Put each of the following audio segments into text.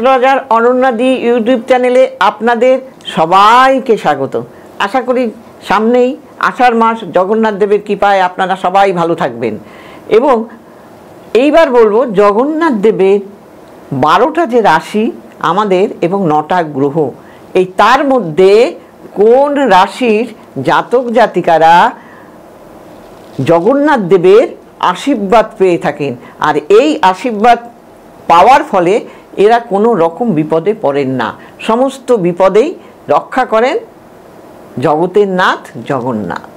Astrologer অনন্যাদি YouTube চ্যানেলে আপনাদের সবাইকে স্বাগত। আশা করি সামনেই আষাঢ় মাস, জগন্নাথ দেবের কৃপায় আপনারা সবাই ভালো থাকবেন। এবং এইবার বলবো জগন্নাথ দেবের 12টা যে রাশি আমাদের এবং 9টা গ্রহ, এই তার মধ্যে কোন রাশির জাতক জাতিকারা জগন্নাথ দেবের আশীর্বাদ পেয়ে থাকেন, আর এই আশীর্বাদ পাওয়ার ফলে এরা কোনো রকম বিপদে পড়েন না, সমস্ত বিপদেই রক্ষা করেন জগতের নাথ জগন্নাথ।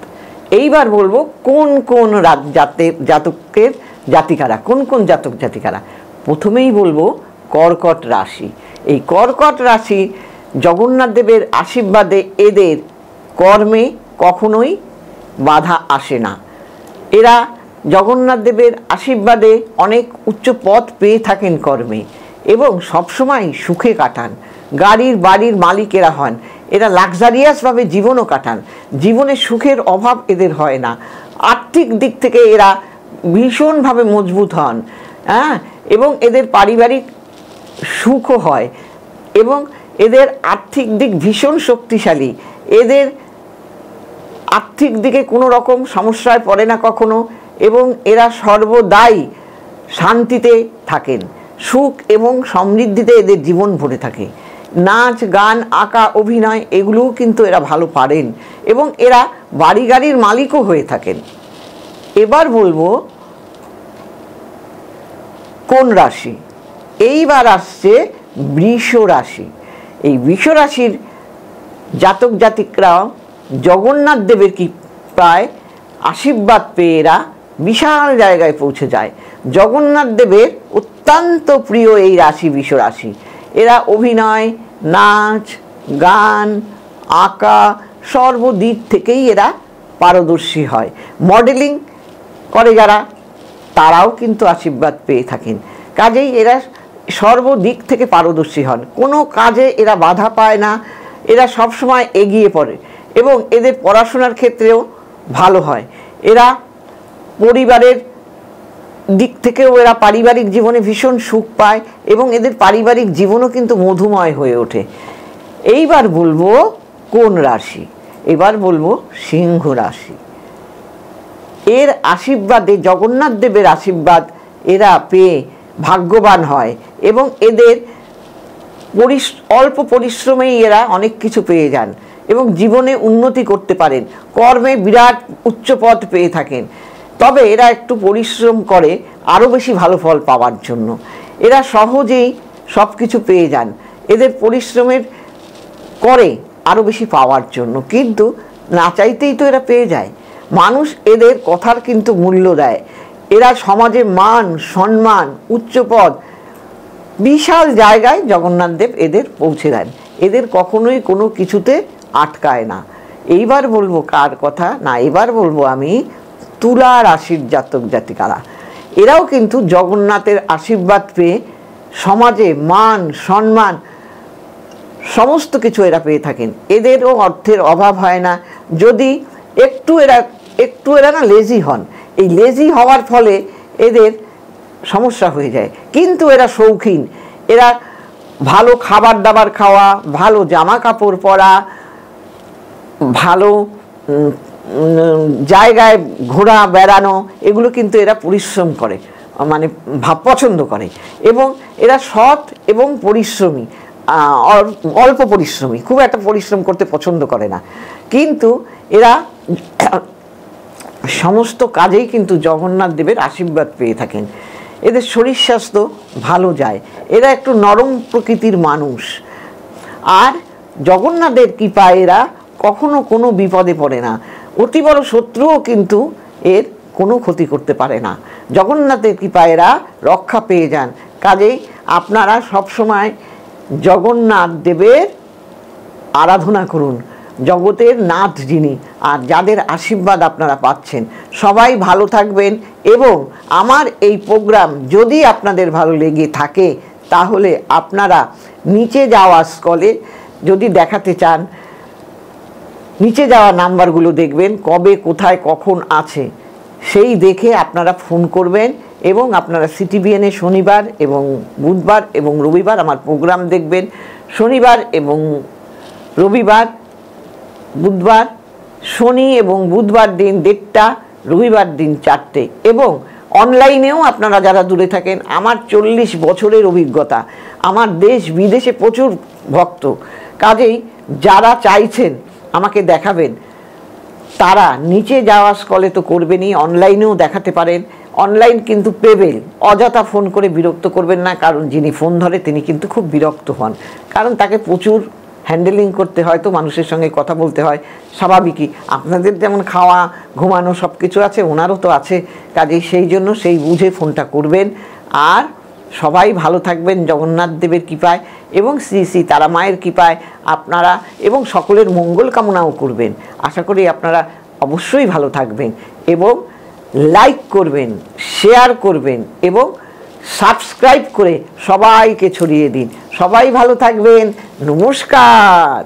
এইবার বলবো কোন কোন জাতকের জাতিকারা, কোন কোন জাতক জাতিকারা। প্রথমেই বলবো কর্কট রাশি। এই কর্কট রাশি জগন্নাথ দেবের আশীর্বাদে এদের কর্মে কখনোই বাধা আসে না। এরা জগন্নাথ দেবের আশীর্বাদে অনেক উচ্চ পদ পেয়ে থাকেন কর্মে এবং সবসময় সুখে কাটান, গাড়ির বাড়ির মালিকেরা হন, এরা লাক্সারিয়াসভাবে জীবনও কাটান, জীবনে সুখের অভাব এদের হয় না, আর্থিক দিক থেকে এরা ভীষণভাবে মজবুত হন, এবং এদের পারিবারিক সুখও হয় এবং এদের আর্থিক দিক ভীষণ শক্তিশালী, এদের আর্থিক দিকে কোনো রকম সমস্যায় পড়ে না কখনো এবং এরা সর্বদাই শান্তিতে থাকেন, সুখ এবং সমৃদ্ধিতে এদের জীবন ভরে থাকে। নাচ গান আঁকা অভিনয় এগুলোও কিন্তু এরা ভালো পারেন এবং এরা বাড়ি গাড়ির মালিকও হয়ে থাকেন। এবার বলবো কোন রাশি। এইবার আসছে বৃষ রাশি। এই বৃষ রাশির জাতক জাতিকরা জগন্নাথ দেবের কৃপায় আশীর্বাদ পেয়ে এরা বিশাল জায়গায় পৌঁছে যায়। জগন্নাথ দেবের অত্যন্ত প্রিয় এই রাশি বৃষ রাশি। এরা অভিনয়, নাচ গান আঁকা সর্বদিক থেকেই এরা পারদর্শী হয়। মডেলিং করে যারা, তারাও কিন্তু আশীর্বাদ পেয়ে থাকেন। কাজেই এরা সর্বদিক থেকে পারদর্শী হন, কোনো কাজে এরা বাধা পায় না, এরা সবসময় এগিয়ে পড়ে এবং এদের পড়াশোনার ক্ষেত্রেও ভালো হয়। এরা পরিবারের দিক থেকেও এরা পারিবারিক জীবনে ভীষণ সুখ পায় এবং এদের পারিবারিক জীবনও কিন্তু মধুময় হয়ে ওঠে। এইবার বলবো কোন রাশি। এবার বলবো সিংহ রাশি। এর আশীর্বাদে জগন্নাথ দেবের আশীর্বাদ এরা পেয়ে ভাগ্যবান হয় এবং এদের অল্প পরিশ্রমেই এরা অনেক কিছু পেয়ে যান এবং জীবনে উন্নতি করতে পারেন, কর্মে বিরাট উচ্চ পদ পেয়ে থাকেন। তবে এরা একটু পরিশ্রম করে আরও বেশি ভালো ফল পাওয়ার জন্য। এরা সহজেই সব কিছু পেয়ে যান, এদের পরিশ্রমের করে আরও বেশি পাওয়ার জন্য, কিন্তু না চাইতেই তো এরা পেয়ে যায়। মানুষ এদের কথার কিন্তু মূল্য দেয়। এরা সমাজে মান সম্মান উচ্চ পদ বিশাল জায়গায় জগন্নাথ দেব এদের পৌঁছে দেন, এদের কখনোই কোনো কিছুতে আটকায় না। এইবার বলবো কার কথা না, এবার বলবো আমি তুলা রাশির জাতক জাতিকারা। এরাও কিন্তু জগন্নাথের আশীর্বাদ পেয়ে সমাজে মান সম্মান সমস্ত কিছু এরা পেয়ে থাকেন। এদেরও অর্থের অভাব হয় না, যদি একটু এরা না লেজি হন, এই লেজি হওয়ার ফলে এদের সমস্যা হয়ে যায়, কিন্তু এরা শৌখিন। এরা ভালো খাবার দাবার খাওয়া, ভালো জামা কাপড় পরা, ভালো জায়গায় ঘোরা বেড়ানো এগুলো কিন্তু এরা পরিশ্রম করে, মানে পছন্দ করে এবং এরা সৎ এবং পরিশ্রমী, অল্প পরিশ্রমী, খুব একটা পরিশ্রম করতে পছন্দ করে না, কিন্তু এরা সমস্ত কাজেই কিন্তু জগন্নাথ দেবের আশীর্বাদ পেয়ে থাকেন। এদের শরীর স্বাস্থ্য ভালো যায়, এরা একটু নরম প্রকৃতির মানুষ, আর জগন্নাথের কৃপায় এরা কখনো কোনো বিপদে পড়ে না। অতি বড় শত্রুও কিন্তু এর কোনো ক্ষতি করতে পারে না, জগন্নাথের কৃপায় এরা রক্ষা পেয়ে যান। কাজেই আপনারা সবসময় জগন্নাথ দেবের আরাধনা করুন, জগতের নাথ যিনি, আর যাদের আশীর্বাদ আপনারা পাচ্ছেন। সবাই ভালো থাকবেন এবং আমার এই প্রোগ্রাম যদি আপনাদের ভালো লেগে থাকে তাহলে আপনারা নিচে যাওয়া স্কলে যদি দেখাতে চান, নিচে যাওয়া নাম্বারগুলো দেখবেন, কবে কোথায় কখন আছে সেই দেখে আপনারা ফোন করবেন এবং আপনারা সিটিবিএনে শনিবার এবং বুধবার এবং রবিবার আমার প্রোগ্রাম দেখবেন। শনিবার এবং রবিবার, বুধবার, শনি এবং বুধবার দিন 1:30, রবিবার দিন 4টে। এবং অনলাইনেও আপনারা যারা দূরে থাকেন, আমার 40 বছরের অভিজ্ঞতা, আমার দেশ বিদেশে প্রচুর ভক্ত, কাজেই যারা চাইছেন আমাকে দেখাবেন তারা নিচে যাওয়া স্কলে তো করবেনই, অনলাইনেও দেখাতে পারেন। অনলাইন কিন্তু পেবেল, অযথা ফোন করে বিরক্ত করবেন না, কারণ যিনি ফোন ধরে তিনি কিন্তু খুব বিরক্ত হন, কারণ তাকে প্রচুর হ্যান্ডেলিং করতে হয়, তো মানুষের সঙ্গে কথা বলতে হয়, স্বাভাবিকই। আপনাদের যেমন খাওয়া ঘুমানো সব কিছু আছে, ওনারও তো আছে, কাজেই সেই জন্য সেই বুঝে ফোনটা করবেন। আর সবাই ভালো থাকবেন জগন্নাথ দেবের কৃপায় এবং শ্রী শ্রী তারা মায়ের কৃপায় আপনারা, এবং সকলের মঙ্গল কামনাও করবেন। আশা করি আপনারা অবশ্যই ভালো থাকবেন এবং লাইক করবেন, শেয়ার করবেন এবং সাবস্ক্রাইব করে সবাইকে ছড়িয়ে দিন। সবাই ভালো থাকবেন। নমস্কার।